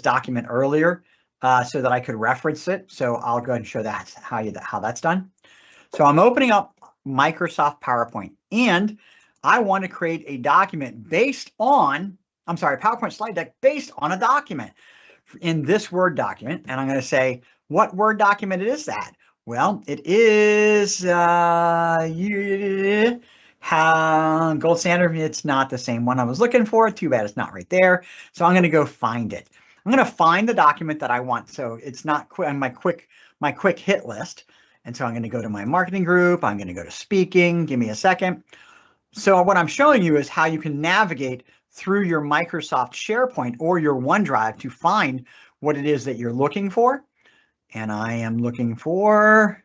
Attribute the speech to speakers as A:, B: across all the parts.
A: document earlier so that I could reference it. So I'll go ahead and show that how that's done. So I'm opening up Microsoft PowerPoint, and I want to create a document based on, PowerPoint slide deck based on a document in this Word document. And I'm going to say, what Word document is that? Well, it is Gold Standard. It's not the same one I was looking for. Too bad it's not right there. So I'm going to go find it. I'm going to find the document that I want. So it's not on my quick hit list. And so I'm going to go to my marketing group. I'm going to go to speaking. Give me a second. So what I'm showing you is how you can navigate through your Microsoft SharePoint or your OneDrive to find what it is that you're looking for. And I am looking for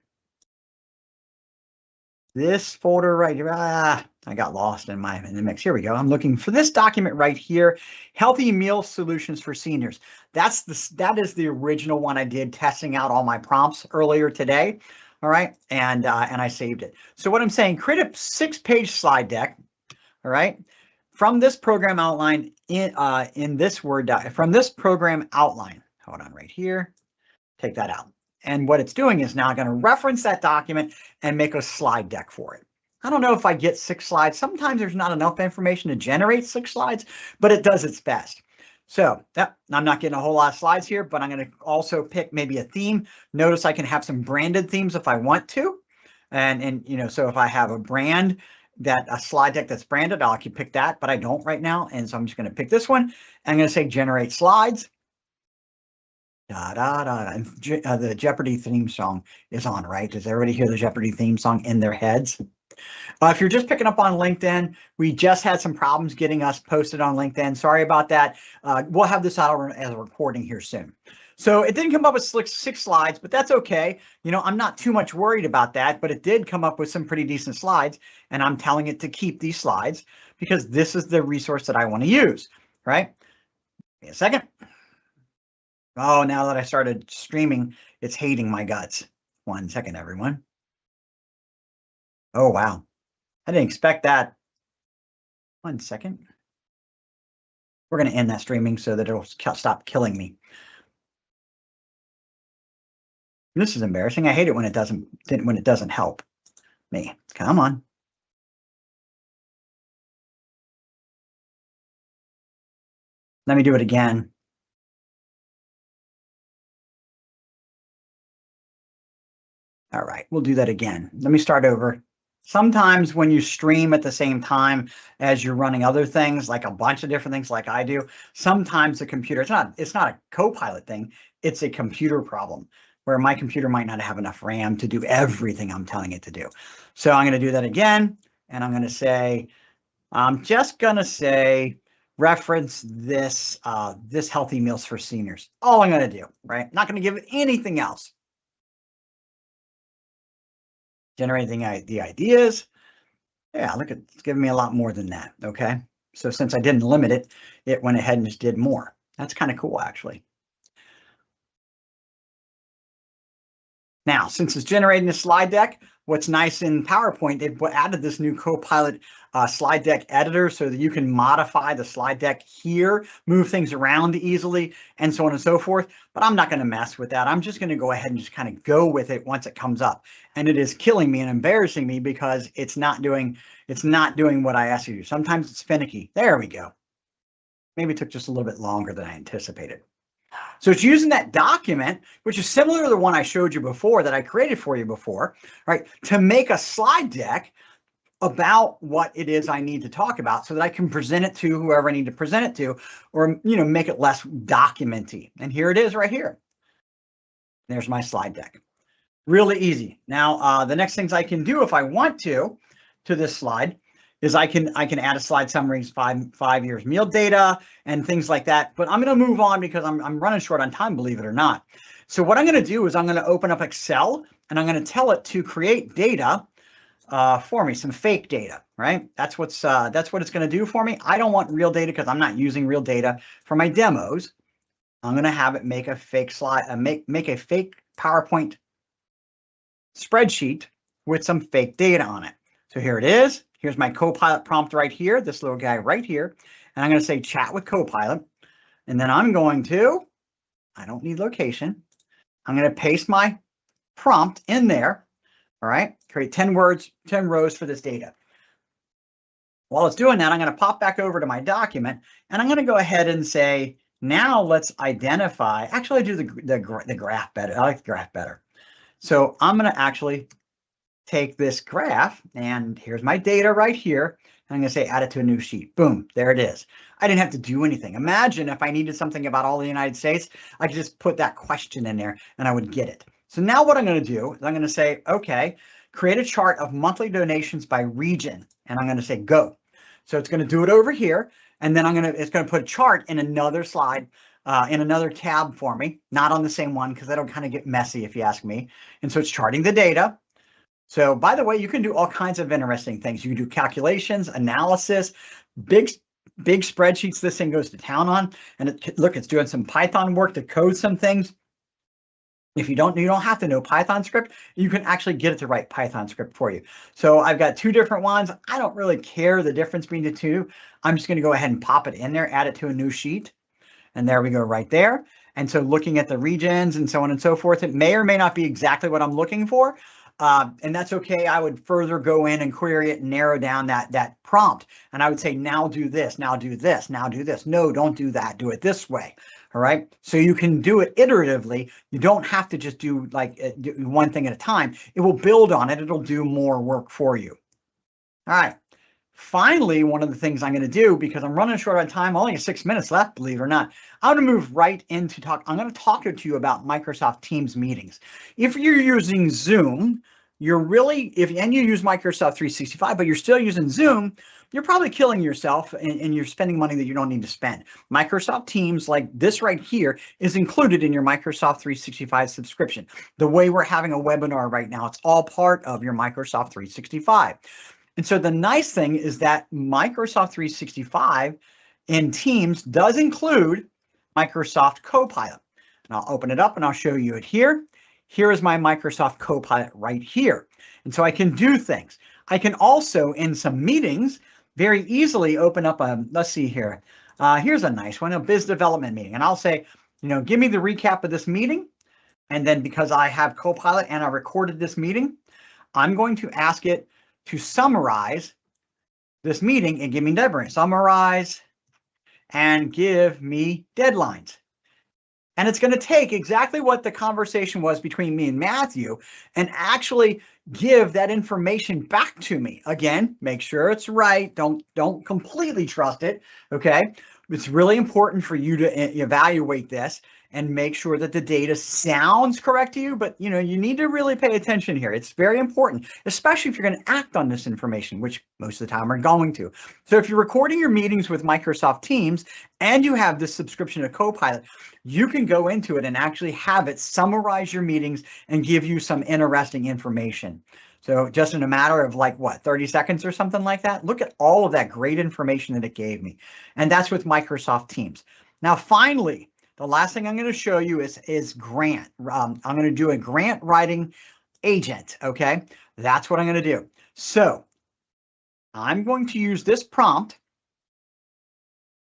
A: this folder right here. I got lost in the mix. Here we go. I'm looking for this document right here, Healthy Meal Solutions for Seniors. That is the original one I did testing out all my prompts earlier today. All right, and I saved it. So what I'm saying, create a 6-page slide deck. All right, from this program outline in this Word doc, from this program outline. Hold on, right here. Take that out. And what it's doing is now going to reference that document and make a slide deck for it. I don't know if I get 6 slides. Sometimes there's not enough information to generate 6 slides, but it does its best. So I'm not getting a whole lot of slides here, but I'm going to also pick maybe a theme. Notice I can have some branded themes if I want to. And you know, so if I have a brand, a slide deck that's branded, I'll pick that, but I don't right now. And so I'm just going to pick this one. I'm going to say generate slides. And the Jeopardy theme song is on, right? Does everybody hear the Jeopardy theme song in their heads? If you're just picking up on LinkedIn, we just had some problems getting us posted on LinkedIn. Sorry about that. We'll have this out as a recording here soon. So it didn't come up with 6 slides, but that's okay. You know, I'm not too much worried about that, but it did come up with some pretty decent slides, and I'm telling it to keep these slides because this is the resource that I want to use, right? Give me a second. Oh, now that I started streaming, it's hating my guts. 1 second, everyone. Oh, wow. I didn't expect that. 1 second. We're going to end that streaming so that it'll stop killing me. This is embarrassing. I hate it when it doesn't help me. Come on. Let me do it again. All right, we'll do that again. Let me start over. Sometimes when you stream at the same time as you're running other things, like a bunch of different things like I do, sometimes the computer, it's not a Copilot thing, it's a computer problem where my computer might not have enough RAM to do everything I'm telling it to do. So I'm going to do that again, and I'm going to say, I'm just going to say, reference this, this Healthy Meals for Seniors. All I'm going to do, right? Not going to give it anything else. Generating the ideas. Yeah, look, it's giving me a lot more than that. Okay, so since I didn't limit it, it went ahead and just did more. That's kind of cool, actually. Now, since it's generating a slide deck, what's nice in PowerPoint, they've added this new Copilot slide deck editor so that you can modify the slide deck here, move things around easily, and so on and so forth. But I'm not going to mess with that. I'm just going to go ahead and just kind of go with it once it comes up. And it is killing me and embarrassing me because it's not doing what I asked you to do. Sometimes it's finicky. There we go. Maybe it took just a little bit longer than I anticipated. So it's using that document, which is similar to the one I showed you before that I created for you before, right, to make a slide deck about what it is I need to talk about so that I can present it to whoever I need to present it to, or, you know, make it less documenty. And here it is right here. There's my slide deck. Really easy. Now, the next things I can do if I want to this slide is I can add a slide summaries, five years meal data and things like that. But I'm going to move on because I'm running short on time, believe it or not. So what I'm going to do is I'm going to open up Excel and I'm going to tell it to create data for me, some fake data, right? That's what it's going to do for me. I don't want real data because I'm not using real data for my demos. I'm going to have it make a fake slide, make a fake PowerPoint spreadsheet with some fake data on it. So here it is. Here's my Copilot prompt right here, this little guy right here. And I'm going to say chat with Copilot. And then I'm going to I don't need location. I'm going to paste my prompt in there. All right, create 10 words, 10 rows for this data. While it's doing that, I'm going to pop back over to my document, and I'm going to go ahead and say, now let's identify. Actually, I do the graph better. I like the graph better. So I'm going to actually take this graph, and here's my data right here. I'm going to say add it to a new sheet. Boom, there it is. I didn't have to do anything. Imagine if I needed something about all the United States, I could just put that question in there and I would get it. So now what I'm going to do is I'm going to say, okay, create a chart of monthly donations by region. And I'm going to say go. So it's going to do it over here. And then it's going to put a chart in another slide, in another tab for me, not on the same one, because that'll kind of get messy if you ask me. And so it's charting the data. So by the way, you can do all kinds of interesting things. You can do calculations, analysis, big spreadsheets this thing goes to town on. And look, it's doing some Python work to code some things. If you don't have to know Python script, you can actually get it to write Python script for you. So I've got two different ones. I don't really care the difference between the two. I'm just going to go ahead and pop it in there, add it to a new sheet. And there we go right there. And so looking at the regions and so on and so forth, it may or may not be exactly what I'm looking for. And that's okay. I would further go in and query it and narrow down that prompt. And I would say, now do this, now do this, now do this. No, don't do that. Do it this way. All right. So you can do it iteratively. You don't have to just do like one thing at a time. It will build on it. It'll do more work for you. All right. Finally, one of the things I'm going to do, because I'm running short on time, only 6 minutes left, believe it or not, I'm going to move right into talk. I'm going to talk to you about Microsoft Teams meetings. If you're using Zoom, and you use Microsoft 365, but you're still using Zoom, you're probably killing yourself and you're spending money that you don't need to spend. Microsoft Teams, like this right here, is included in your Microsoft 365 subscription. The way we're having a webinar right now, it's all part of your Microsoft 365. And so the nice thing is that Microsoft 365 in Teams does include Microsoft Copilot. And I'll open it up and I'll show you it here. Here is my Microsoft Copilot right here. And so I can do things. I can also, in some meetings, very easily open up let's see here. Here's a nice one, a biz development meeting. And I'll say, give me the recap of this meeting. And then because I have Copilot and I recorded this meeting, I'm going to ask it to summarize this meeting and give me deadlines. Summarize and give me deadlines. And it's going to take exactly what the conversation was between me and Matthew and actually give that information back to me. Again, make sure it's right. Don't completely trust it. Okay. It's really important for you to evaluate this and make sure that the data sounds correct to you, but you need to really pay attention here. It's very important, especially if you're going to act on this information, which most of the time are going to. So if you're recording your meetings with Microsoft Teams and you have this subscription to Copilot, you can go into it and actually have it summarize your meetings and give you some interesting information. So just in a matter of 30 seconds or something like that, look at all of that great information that it gave me. And that's with Microsoft Teams. Now, finally, the last thing I'm going to show you is grant. I'm going to do a grant writing agent. Okay, that's what I'm going to do. So I'm going to use this prompt.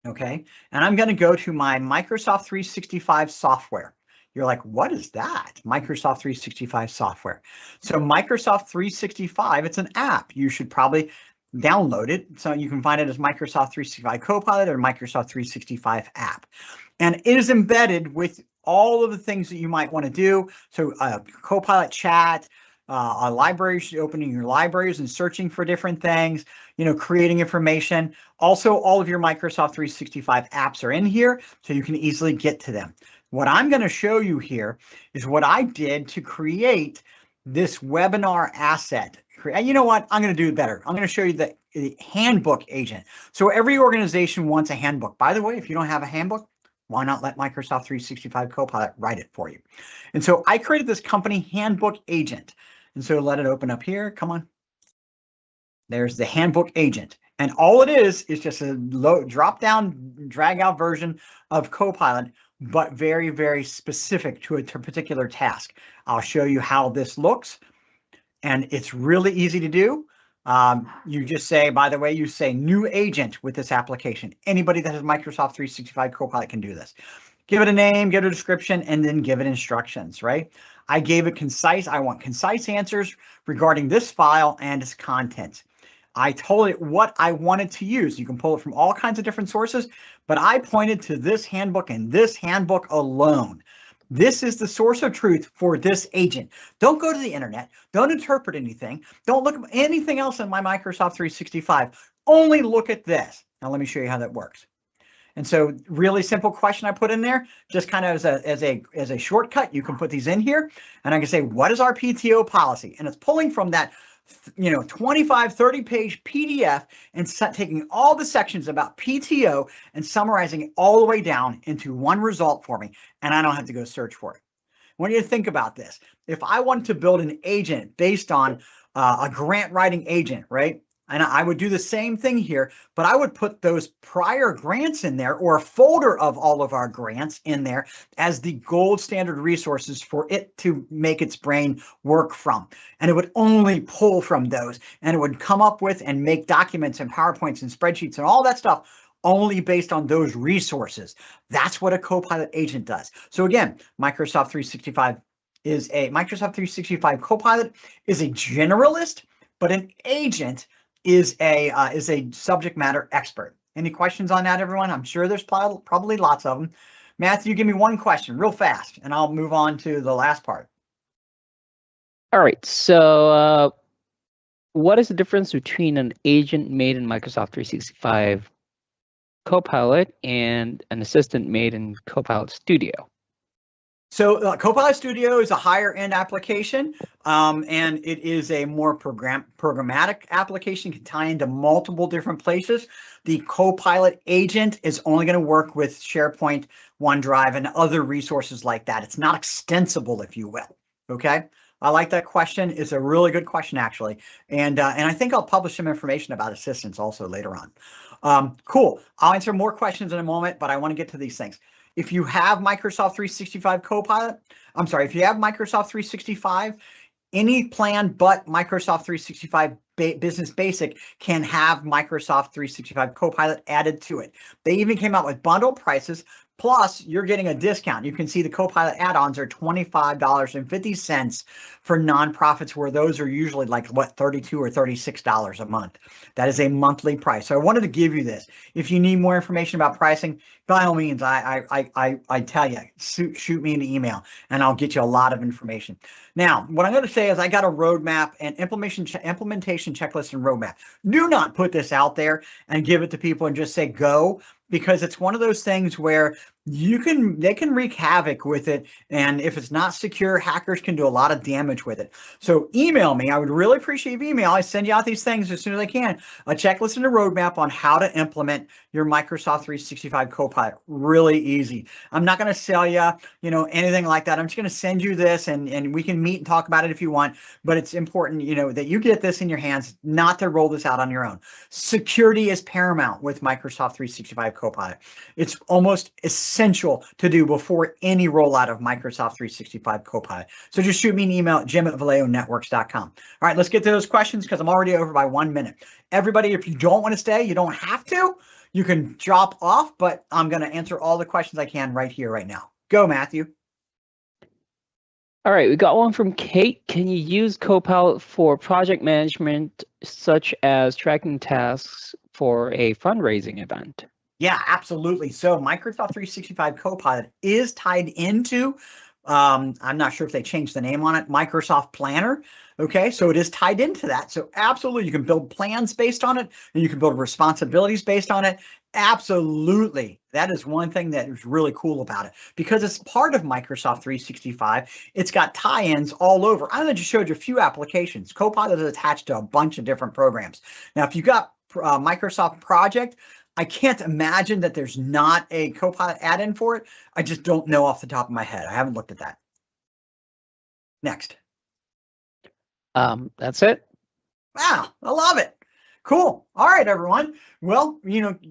A: Okay, and I'm going to go to my Microsoft 365 software. You're like, what is that? Microsoft 365 software. So Microsoft 365, it's an app. You should probably download it. So you can find it as Microsoft 365 Copilot or Microsoft 365 app. And it is embedded with all of the things that you might want to do. So Copilot chat, a library, opening your libraries and searching for different things, creating information. Also, all of your Microsoft 365 apps are in here, so you can easily get to them. What I'm going to show you here is what I did to create this webinar asset. And you know what? I'm going to do it better. I'm going to show you the handbook agent. So every organization wants a handbook. By the way, if you don't have a handbook, why not let Microsoft 365 Copilot write it for you? And so I created this company handbook agent. And so let it open up here. Come on. There's the handbook agent. And all it is just a drop down, drag out version of Copilot, but very, very specific to a particular task. I'll show you how this looks. And it's really easy to do. You just say, by the way, you say new agent with this application. Anybody that has Microsoft 365 Copilot can do this. Give it a name, give it a description, and then give it instructions, right? I gave it concise. I want concise answers regarding this file and its contents. I told it what I wanted to use. You can pull it from all kinds of different sources, but I pointed to this handbook and this handbook alone. This is the source of truth for this agent. Don't go to the internet. Don't interpret anything. Don't look at anything else in my Microsoft 365. Only look at this. Now let me show you how that works. And so really simple question I put in there, just kind of as a shortcut, you can put these in here and I can say, what is our PTO policy? And it's pulling from that 25, 30 page PDF and taking all the sections about PTO and summarizing it all the way down into one result for me. And I don't have to go search for it. I want you to think about this. If I wanted to build an agent based on a grant writing agent, right? And I would do the same thing here, but I would put those prior grants in there or a folder of all of our grants in there as the gold standard resources for it to make its brain work from. And it would only pull from those and it would come up with and make documents and PowerPoints and spreadsheets and all that stuff only based on those resources. That's what a Copilot agent does. So again, Microsoft 365 Copilot is a generalist, but an agent is a subject matter expert. Any questions on that, everyone? I'm sure there's probably lots of them. Matthew, give me one question real fast, and I'll move on to the last part.
B: All right. So what is the difference between an agent made in Microsoft 365 Copilot and an assistant made in Copilot Studio?
A: So Copilot Studio is a higher end application, and it is a more programmatic application, can tie into multiple different places. The Copilot agent is only going to work with SharePoint, OneDrive, and other resources like that. It's not extensible, if you will. Okay. I like that question. It's a really good question, actually. And I think I'll publish some information about assistants also later on. Cool. I'll answer more questions in a moment, but I want to get to these things. If you have Microsoft 365 Copilot, if you have Microsoft 365, any plan but Microsoft 365 Business Basic can have Microsoft 365 Copilot added to it. They even came out with bundle prices, plus you're getting a discount. You can see the Copilot add-ons are $25.50 for nonprofits, where those are usually like what, $32 or $36 a month. That is a monthly price. So I wanted to give you this. If you need more information about pricing, by all means, I tell you, shoot me an email and I'll get you a lot of information. Now, what I'm going to say is I got a roadmap and implementation checklist and roadmap. Do not put this out there and give it to people and just say go, because it's one of those things where they can wreak havoc with it, and if it's not secure, hackers can do a lot of damage with it. So email me. I would really appreciate email. I send you out these things as soon as I can. A checklist and a roadmap on how to implement your Microsoft 365 Copilot. Really easy. I'm not going to sell you, anything like that. I'm just going to send you this, and we can meet and talk about it if you want. But it's important, that you get this in your hands, not to roll this out on your own. Security is paramount with Microsoft 365 Copilot. It's almost essential to do before any rollout of Microsoft 365 Copilot. So just shoot me an email at jim@valeonetworks.com. All right, let's get to those questions because I'm already over by 1 minute. Everybody, if you don't want to stay, you don't have to. You can drop off, but I'm going to answer all the questions I can right here, right now. Go, Matthew.
B: All right, we got one from Kate. Can you use Copilot for project management, such as tracking tasks for a fundraising event?
A: Yeah, absolutely. So Microsoft 365 Copilot is tied into, I'm not sure if they changed the name on it, Microsoft Planner. Okay, so it is tied into that. So absolutely, you can build plans based on it, and you can build responsibilities based on it. Absolutely. That is one thing that is really cool about it, because it's part of Microsoft 365. It's got tie-ins all over. I just showed you a few applications. Copilot is attached to a bunch of different programs. Now, if you got Microsoft Project, I can't imagine that there's not a Copilot add-in for it. I just don't know off the top of my head. I haven't looked at that. Next.
B: That's it.
A: Wow, I love it. Cool. All right, everyone. Well,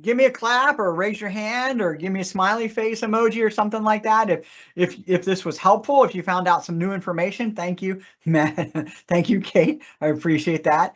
A: give me a clap or raise your hand or give me a smiley face emoji or something like that. If this was helpful, if you found out some new information, thank you, Matt. Thank you, Kate. I appreciate that.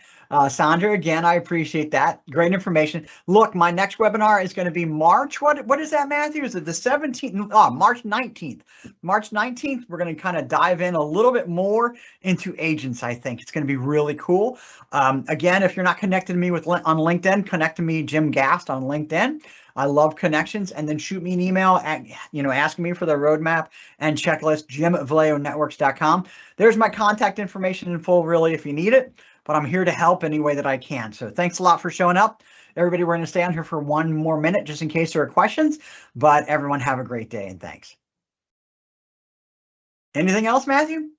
A: Sandra, again, I appreciate that. Great information. Look, my next webinar is going to be March. What is that, Matthew? Is it the 17th? Oh, March 19th. March 19th, we're going to kind of dive in a little bit more into agents, I think. It's going to be really cool. Again, if you're not connected to me on LinkedIn, connect to me, Jim Gast, on LinkedIn. I love connections. And then shoot me an email at, asking me for the roadmap and checklist, jim@valeonetworks.com. There's my contact information in full, really, if you need it. But I'm here to help any way that I can. So thanks a lot for showing up. Everybody, we're going to stay on here for one more minute just in case there are questions. But everyone have a great day and thanks. Anything else, Matthew?